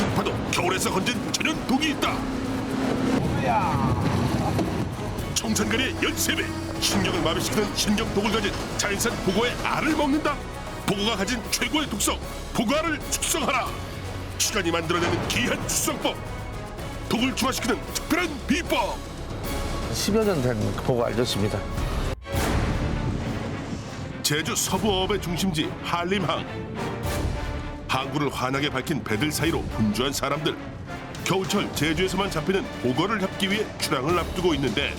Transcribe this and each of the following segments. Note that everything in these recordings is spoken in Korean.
전파도 겨울에서 건진 천연 독이 있다. 청산가리의 13배, 신경을 마비시키는 신경독을 가진 자연산 보고의 알을 먹는다. 보고가 가진 최고의 독성, 보고알을 숙성하라. 시간이 만들어내는 귀한 숙성법, 독을 중화시키는 특별한 비법. 10여 년 된 보고 알렸습니다. 제주 서부어업의 중심지 한림항. 항구를 환하게 밝힌 배들 사이로 분주한 사람들. 겨울철 제주에서만 잡히는 보거를 잡기 위해 출항을 앞두고 있는데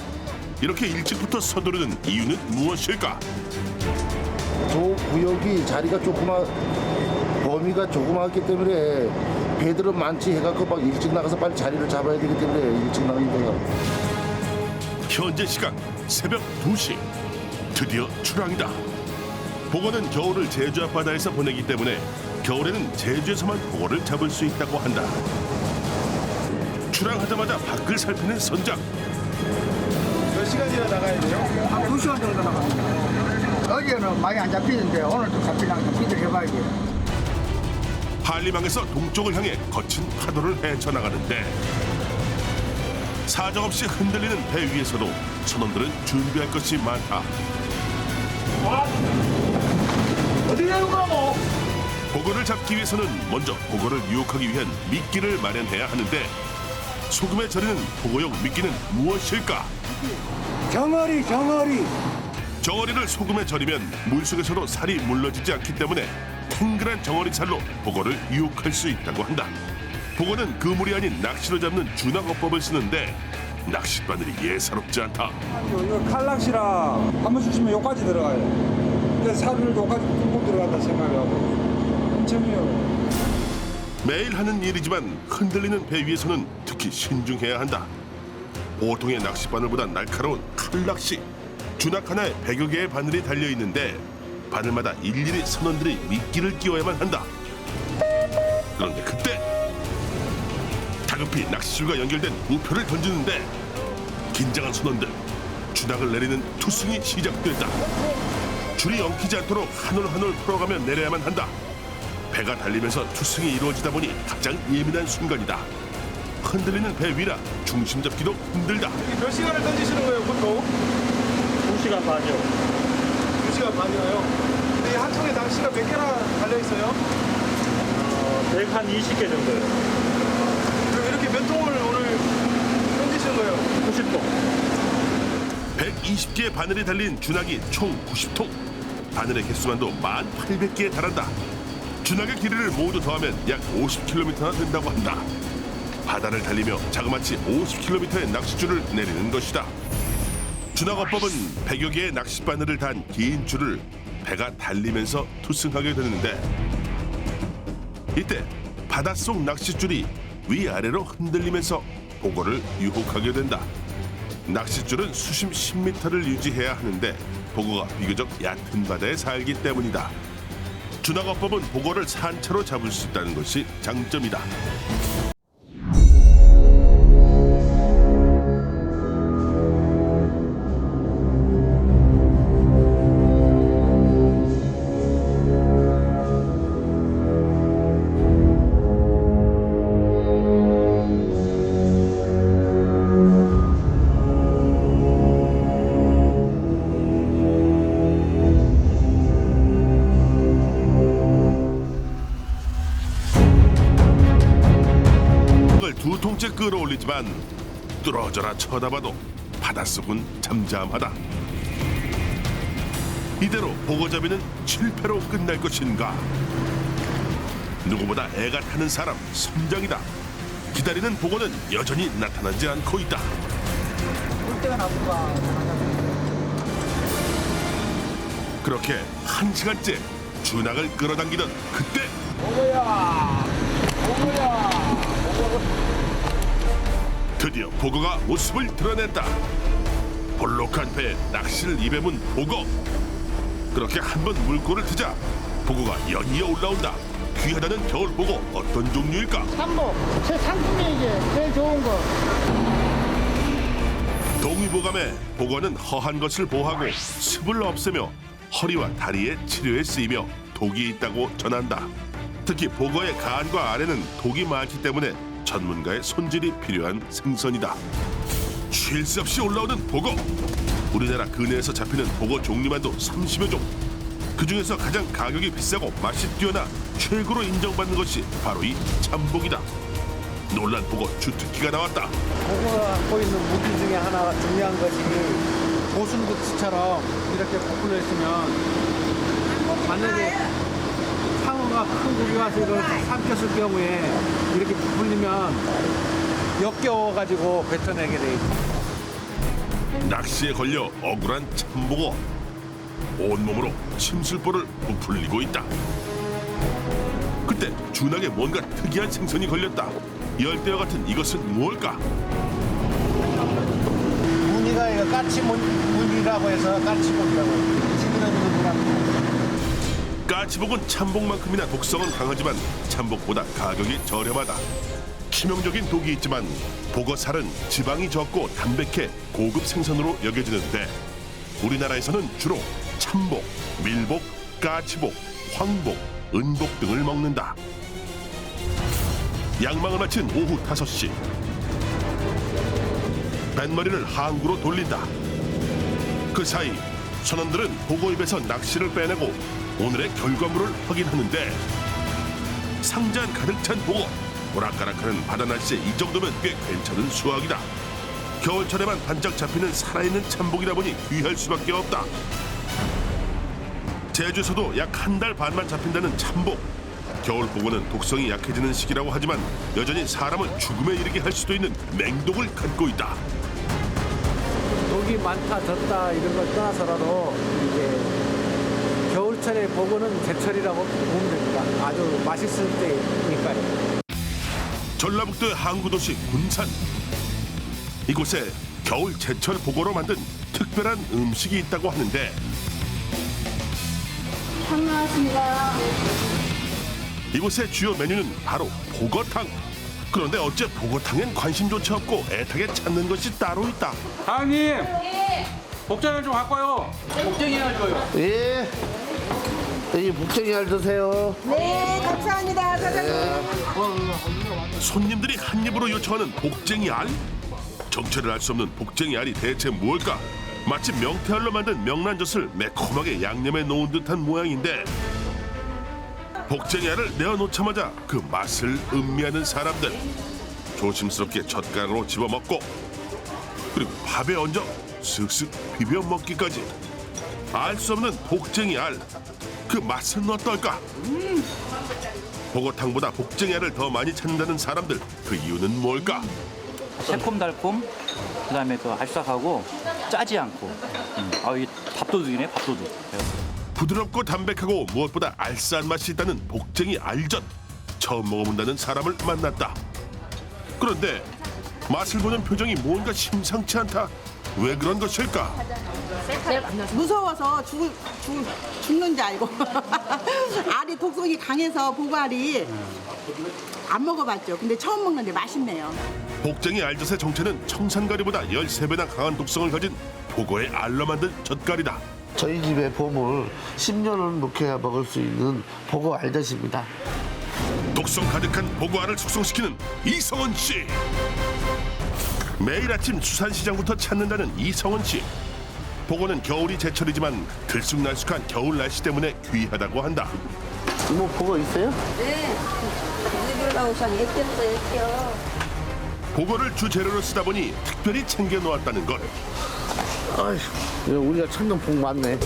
이렇게 일찍부터 서두르는 이유는 무엇일까? 저 구역이 자리가 범위가 조그맣기 때문에 배들은 많지 해갖고 막 일찍 나가서 빨리 자리를 잡아야 되기 때문에 일찍 나가는 거야. 현재 시각 새벽 2시. 드디어 출항이다. 보거는 겨울을 제주 앞바다에서 보내기 때문에 겨울에는 제주에서만 보거를 잡을 수 있다고 한다. 출항하자마자 밖을 살피는 선장. 몇 시간이나 나가야 돼요? 한 2시간 정도 나갑니다. 어제는 많이 안 잡히는데 오늘도 잡히려면 피드를 해봐야지. 한림항에서 동쪽을 향해 거친 파도를 헤쳐나가는데 사정없이 흔들리는 배 위에서도 선원들은 준비할 것이 많다. 어디 가는 거라고? 보거를 잡기 위해서는 먼저 보거를 유혹하기 위한 미끼를 마련해야 하는데 소금에 절이는 보거용 미끼는 무엇일까? 정어리. 정어리를 소금에 절이면 물속에서도 살이 물러지지 않기 때문에 탱글한 정어리 살로 보거를 유혹할 수 있다고 한다. 보거는 그물이 아닌 낚시로 잡는 준항어법을 쓰는데 낚싯바늘이 예사롭지 않다. 이거 칼낚시라 한 번 주시면 여기까지 들어가요. 그래서 살을 여기까지 꾹꾹 들어간다 생각하고 엄청 위험해요. 매일 하는 일이지만 흔들리는 배 위에서는 특히 신중해야 한다. 보통의 낚싯바늘보다 날카로운 칼낚시. 준항 하나에 100여 개의 바늘이 달려있는데 바늘마다 일일이 선원들이 미끼를 끼워야만 한다. 그런데 그때 다급히 낚싯줄과 연결된 우표를 던지는데 긴장한 선원들, 준항을 내리는 투승이 시작됐다. 줄이 엉키지 않도록 한 올 한 올 풀어가며 내려야만 한다. 배가 달리면서 투승이 이루어지다 보니 가장 예민한 순간이다. 흔들리는 배 위라 중심 잡기도 힘들다. 몇 시간을 던지시는 거예요, 보통? 2시간 반이요. 2시간 반이나요? 근데 한 통에 낚시가 몇 개나 달려있어요? 120개 정도요. 그럼 이렇게 몇 통을 오늘 던지시는 거예요? 90통. 120개의 바늘이 달린 준항이 총 90통. 바늘의 개수만도 1,800개에 달한다. 준항의 길이를 모두 더하면 약 50km나 된다고 한다. 바다를 달리며 자그마치 50km의 낚싯줄을 내리는 것이다. 준항어법은 100여 개의 낚싯바늘을 단 긴 줄을 배가 달리면서 투승하게 되는데 이때 바닷속 낚싯줄이 위아래로 흔들리면서 보거를 유혹하게 된다. 낚싯줄은 수심 10m를 유지해야 하는데 보거가 비교적 얕은 바다에 살기 때문이다. 준항어법은 보거를 산채로 잡을 수 있다는 것이 장점이다. 두 통째 끌어올리지만 뚫어져라 쳐다봐도 바닷속은 잠잠하다. 이대로 보거잡이는 실패로 끝날 것인가? 누구보다 애가 타는 사람 선장이다. 기다리는 보거는 여전히 나타나지 않고 있다. 볼 때가 나쁜가. 그렇게 1시간째 준항을 끌어당기던 그때 드디어 보거가 모습을 드러냈다. 볼록한 배에 낚시를 입에 문 보거. 그렇게 한 번 물꼬를 트자 보거가 연이어 올라온다. 귀하다는 겨울 보거 어떤 종류일까? 삼복, 제 상품이 이게 제일 좋은 거. 동의보감에 보거는 허한 것을 보호하고 습을 없애며 허리와 다리의 치료에 쓰이며 독이 있다고 전한다. 특히 보거의 간과 알에는 독이 많기 때문에 전문가의 손질이 필요한 생선이다. 쉴 새 없이 올라오는 보거. 우리나라 근해에서 잡히는 보거 종류만도 30여 종. 그중에서 가장 가격이 비싸고 맛이 뛰어나 최고로 인정받는 것이 바로 이 참복이다. 놀란 보거 주특기가 나왔다. 보고가 갖고 있는 무기 중에 하나가 중요한 것이 고순국수처럼 이렇게 부풀려 있으면 만약에 상어가 큰 고기 와서 이걸 삼켰을 경우에 이렇게 부풀리면 역겨워가지고 뱉어내게 돼 있고. 낚시에 걸려 억울한 참복어. 온몸으로 침술보를 부풀리고 있다. 그때 준하게 뭔가 특이한 생선이 걸렸다. 열대어 같은 이것은 무엇일까? 무늬가 이거 까치무늬라고 해서 까치복이라고 해요. 지그러미는 거라고. 까치복은 참복만큼이나 독성은 강하지만 참복보다 가격이 저렴하다. 치명적인 독이 있지만 보거살은 지방이 적고 담백해 고급 생선으로 여겨지는데 우리나라에서는 주로 참복, 밀복, 까치복, 황복, 은복 등을 먹는다. 양망을 마친 오후 5시. 뱃머리를 항구로 돌린다. 그 사이 선원들은 보고 입에서 낚시를 빼내고 오늘의 결과물을 확인하는데 상자 안 가득 찬 보고. 오락가락하는 바다 날씨에 이 정도면 꽤 괜찮은 수확이다. 겨울철에만 반짝 잡히는 살아있는 참복이다 보니 귀할 수밖에 없다. 제주에서도 약 한 달 반만 잡힌다는 참복. 겨울 보고는 독성이 약해지는 시기라고 하지만 여전히 사람을 죽음에 이르게 할 수도 있는 맹독을 갖고 있다. 독이 많다 적다 이런 걸 떠나서라도 이제 겨울철에 보고는 제철이라고 보면 됩니다. 아주 맛있을 때니까요. 전라북도의 항구도시 군산. 이곳에 겨울 제철 보고로 만든 특별한 음식이 있다고 하는데 반갑습니다. 이곳의 주요 메뉴는 바로 보거탕. 그런데 어째 보거탕엔 관심조차 없고 애타게 찾는 것이 따로 있다. 사장님, 복장을 좀 갖고 와요. 복쟁이나 줘요. 예. 이 복쟁이 알 드세요. 네, 감사합니다, 사장님. 손님들이 한 입으로 요청하는 복쟁이 알? 정체를 알 수 없는 복쟁이 알이 대체 무엇일까? 마치 명태알로 만든 명란젓을 매콤하게 양념해 놓은 듯한 모양인데 복쟁이 알을 내어놓자마자 그 맛을 음미하는 사람들. 조심스럽게 젓가락으로 집어먹고 그리고 밥에 얹어 슥슥 비벼 먹기까지. 알 수 없는 복쟁이 알. 그 맛은 어떨까? 보거탕보다 복쟁이 알을 더 많이 찾는다는 사람들. 그 이유는 뭘까? 새콤달콤, 그다음에 그 알싸하고 짜지 않고. 이 밥도둑이네, 밥도둑. 부드럽고 담백하고 무엇보다 알싸한 맛이 있다는 복쟁이 알젓. 처음 먹어본다는 사람을 만났다. 그런데 맛을 보는 표정이 뭔가 심상치 않다. 왜 그런 것일까? 무서워서 죽는 줄 알고. 알이 독성이 강해서 보고알이 안 먹어봤죠. 근데 처음 먹는데 맛있네요. 복쟁이 알젓의 정체는 청산가리보다 13배나 강한 독성을 가진 보거의 알로 만든 젓갈이다. 저희 집의 보물 10년을 묵혀야 먹을 수 있는 보고 알젓입니다. 독성 가득한 보고알을 숙성시키는 이성원 씨. 매일 아침 수산시장부터 찾는다는 이성원 씨. 보고는 겨울이 제철이지만 들쑥날쑥한 겨울 날씨 때문에 귀하다고 한다. 이모 보고 있어요? 네. 우리 나오선 애껴. 보고를 주재료로 쓰다 보니 특별히 챙겨 놓았다는 것. 아휴, 우리가 찾는 복 많네.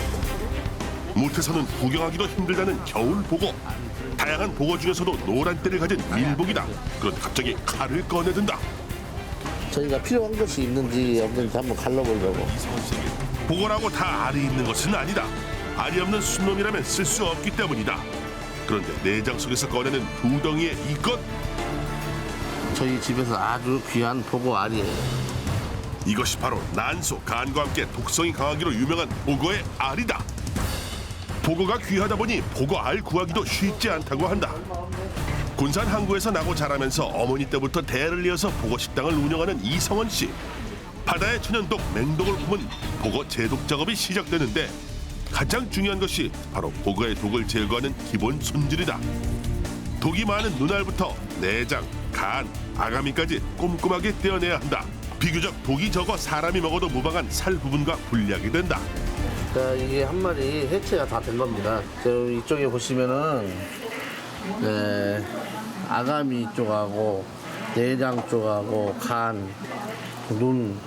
못해서는 구경하기도 힘들다는 겨울 보고. 다양한 보고 중에서도 노란 때를 가진 밀복이다. 그런데 갑자기 칼을 꺼내든다. 저희가 필요한 것이 있는지 없는지 한번 갈라보려고. 보고라고 다 알이 있는 것은 아니다. 알이 없는 순놈이라면 쓸 수 없기 때문이다. 그런데 내장 속에서 꺼내는 두 덩이의 이것. 저희 집에서 아주 귀한 보고 알이에요. 이것이 바로 난소, 간과 함께 독성이 강하기로 유명한 보거의 알이다. 보거가 귀하다 보니 보거 알 구하기도 쉽지 않다고 한다. 군산 항구에서 나고 자라면서 어머니 때부터 대를 이어서 보거 식당을 운영하는 이성원 씨. 바다의 천연독 맹독을 품은 보거 제독 작업이 시작되는데 가장 중요한 것이 바로 보거의 독을 제거하는 기본 손질이다. 독이 많은 눈알부터 내장, 간, 아가미까지 꼼꼼하게 떼어내야 한다. 비교적 독이 적어 사람이 먹어도 무방한 살 부분과 분리하게 된다. 자, 이게 한 마리 해체가 다 된 겁니다. 저 이쪽에 보시면은 네, 아가미 쪽하고 내장 쪽하고 간, 눈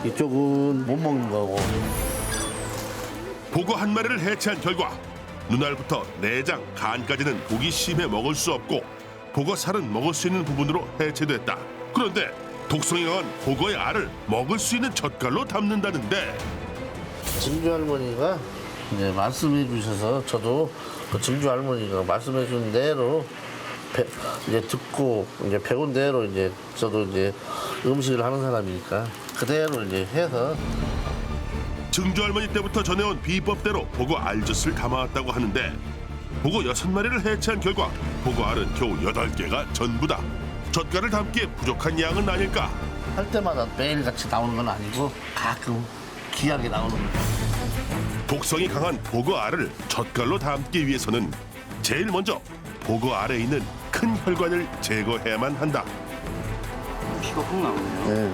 이쪽은 못 먹는 거고. 보고 한 마리를 해체한 결과 눈알부터 내장, 간까지는 독이 심해 먹을 수 없고 보고 살은 먹을 수 있는 부분으로 해체됐다. 그런데 독성이 강한 보고의 알을 먹을 수 있는 젓갈로 담는다는데 증주 할머니가 이제 말씀해 주셔서 저도 그 증주 할머니가 말씀해 준 대로 이제 듣고 이제 배운 대로 이제 저도 이제 음식을 하는 사람이니까 그대로 이제 해서 증조 할머니 때부터 전해온 비법대로 보고 알젓을 담아왔다고 하는데 보고 6마리를 해체한 결과 보고 알은 겨우 8개가 전부다. 젓갈을 담기에 부족한 양은 아닐까? 할 때마다 매일같이 나오는 건 아니고 가끔 귀하게 나오는 거예요. 독성이 강한 보고 알을 젓갈로 담기 위해서는 제일 먼저 보고 알에 있는 큰 혈관을 제거해야만 한다. 피가 훅 나오네요. 네.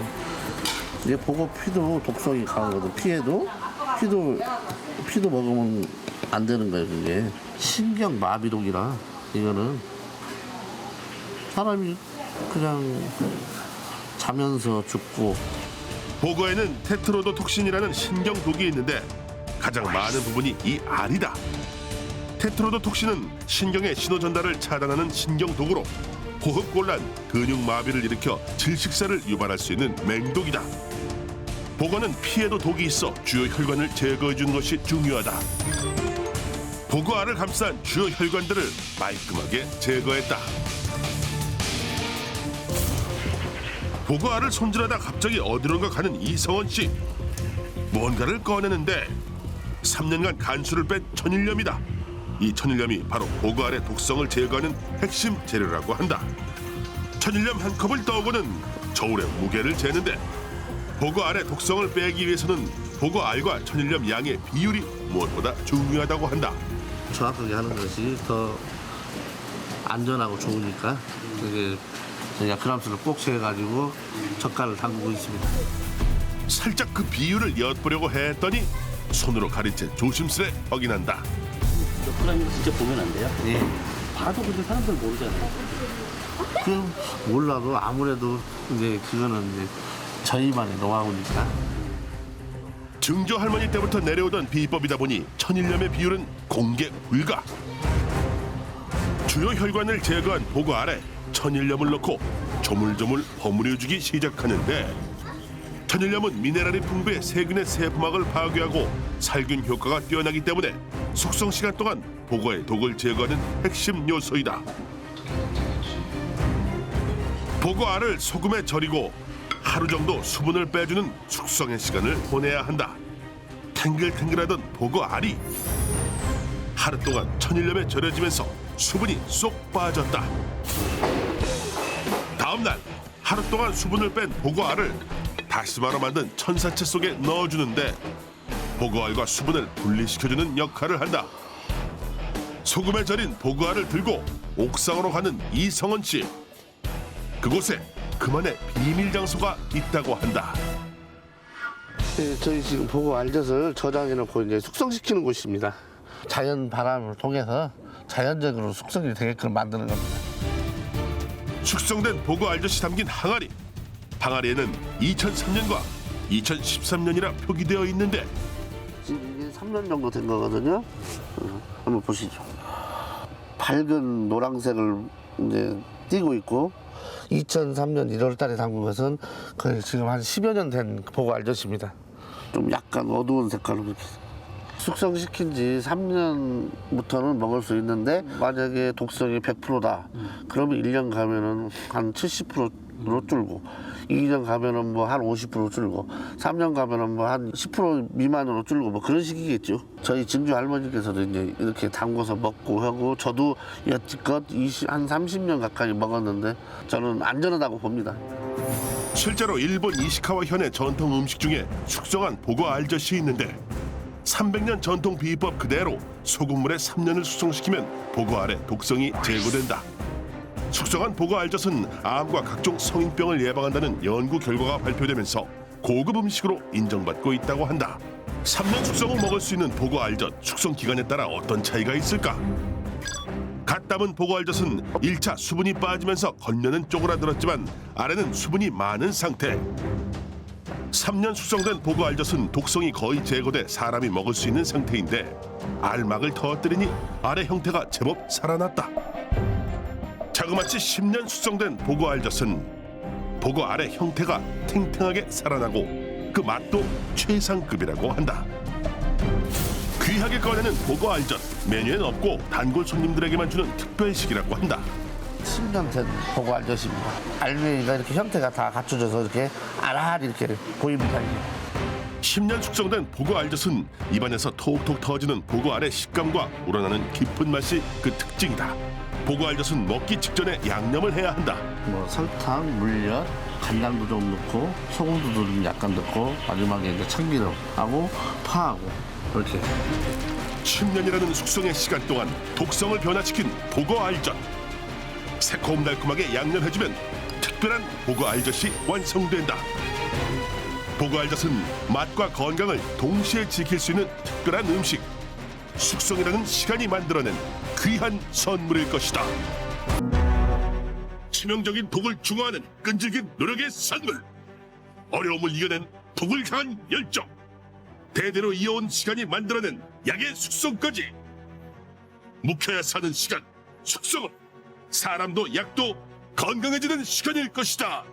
이제 보고 피도 독성이 강하거든. 피도 먹으면 안 되는 거예요. 그게 신경 마비독이라 이거는 사람이 그냥 자면서 죽고. 보고에는 테트로도톡신이라는 신경독이 있는데 가장 많은 부분이 이 알이다. 테트로도톡신은 신경의 신호 전달을 차단하는 신경독으로 호흡곤란, 근육마비를 일으켜 질식사를 유발할 수 있는 맹독이다. 보고는 피에도 독이 있어 주요 혈관을 제거해 주는 것이 중요하다. 보고 알을 감싼 주요 혈관들을 말끔하게 제거했다. 보고 알을 손질하다 갑자기 어디론가 가는 이성원 씨. 뭔가를 꺼내는데 3년간 간수를 뺀 천일염이다. 이 천일염이 바로 보고 알의 독성을 제거하는 핵심 재료라고 한다. 천일염 한 컵을 떠오고는 저울의 무게를 재는데 보고 알의 독성을 빼기 위해서는 보고 알과 천일염 양의 비율이 무엇보다 중요하다고 한다. 정확하게 하는 것이 더 안전하고 좋으니까 그게 저희가 그람수를 꼭 재가지고 젓갈을 담그고 있습니다. 살짝 그 비율을 엿보려고 했더니 손으로 가린 채 조심스레 확인한다. 몇 그램인지 진짜 보면 안 돼요? 예. 봐도 근데 사람들 모르잖아요. 그 몰라도 아무래도 이제 그거는 이제 저희만의 노하우니까. 증조 할머니 때부터 내려오던 비법이다 보니 천일염의 비율은 공개 불가. 주요 혈관을 제거한 보고 알에 천일염을 넣고 조물조물 버무려주기 시작하는데 천일염은 미네랄이 풍부해 세균의 세포막을 파괴하고 살균 효과가 뛰어나기 때문에 숙성 시간 동안 보고의 독을 제거하는 핵심 요소이다. 보고 알을 소금에 절이고 하루 정도 수분을 빼주는 숙성의 시간을 보내야 한다. 탱글탱글하던 보고 알이 하루 동안 천일염에 절여지면서 수분이 쏙 빠졌다. 다음 날 하루 동안 수분을 뺀 보고 알을 다시마로 만든 천사채 속에 넣어주는데 보고 알과 수분을 분리시켜주는 역할을 한다. 소금에 절인 보고 알을 들고 옥상으로 가는 이성원 씨. 그곳에 그만의 비밀 장소가 있다고 한다. 네, 저희 지금 보고 알젓을 저장해놓고 이제 숙성시키는 곳입니다. 자연 바람을 통해서 자연적으로 숙성이 되게끔 만드는 겁니다. 숙성된 보고 알젓이 담긴 항아리. 항아리에는 2003년과 2013년이라 표기되어 있는데 지금 이게 3년 정도 된 거거든요. 한번 보시죠. 밝은 노란색을 이제 띄고 있고 2003년 1월 달에 담근 것은 거의 지금 한 10여 년 된 보고 알젓입니다. 좀 약간 어두운 색깔로 이렇게. 숙성시킨 지 3년부터는 먹을 수 있는데 만약에 독성이 100%다. 그러면 1년 가면은 한 70%로 줄고 2년 가면은 뭐 한 50% 줄고 3년 가면은 뭐 한 10% 미만으로 줄고 뭐 그런 식이겠죠. 저희 증조 할머니께서도 이제 이렇게 담궈서 먹고 하고 저도 여지껏 한 30년 가까이 먹었는데 저는 안전하다고 봅니다. 실제로 일본 이시카와 현의 전통 음식 중에 숙성한 보고 알젓이 있는데 300년 전통 비법 그대로 소금물에 3년을 숙성시키면 보고 알의 독성이 제거된다. 숙성한 보고 알젓은 암과 각종 성인병을 예방한다는 연구 결과가 발표되면서 고급 음식으로 인정받고 있다고 한다. 3년 숙성 후 먹을 수 있는 보고 알젓 숙성 기간에 따라 어떤 차이가 있을까? 갓 담은 보고 알젓은 1차 수분이 빠지면서 겉면은 쪼그라들었지만 아래는 수분이 많은 상태. 3년 숙성된 보고 알젓은 독성이 거의 제거돼 사람이 먹을 수 있는 상태인데 알막을 터뜨리니 알의 형태가 제법 살아났다. 자그마치 10년 숙성된 보고 알젓은 보고 알의 형태가 탱탱하게 살아나고 그 맛도 최상급이라고 한다. 귀하게 꺼내는 보고 알젓 메뉴엔 없고 단골 손님들에게만 주는 특별식이라고 한다. 10년 된 보고 알젓입니다. 알맹이가 이렇게 형태가 다 갖춰져서 이렇게 알알이 이렇게 보입니다. 10년 숙성된 보고 알젓은 입안에서 톡톡 터지는 보고 알의 식감과 우러나는 깊은 맛이 그 특징이다. 보고 알젓은 먹기 직전에 양념을 해야 한다. 뭐 설탕, 물엿, 간장도 좀 넣고 소금도 좀 약간 넣고 마지막에 이제 참기름하고 파하고 이렇게 10년이라는 숙성의 시간 동안 독성을 변화시킨 보고 알젓. 새콤달콤하게 양념해주면 특별한 보고 알젓이 완성된다. 보고 알젓은 맛과 건강을 동시에 지킬 수 있는 특별한 음식. 숙성이라는 시간이 만들어낸 귀한 선물일 것이다. 치명적인 독을 중화하는 끈질긴 노력의 선물. 어려움을 이겨낸 독을 향한 열정. 대대로 이어온 시간이 만들어낸 약의 숙성까지. 묵혀야 사는 시간. 숙성은 사람도 약도 건강해지는 시간일 것이다.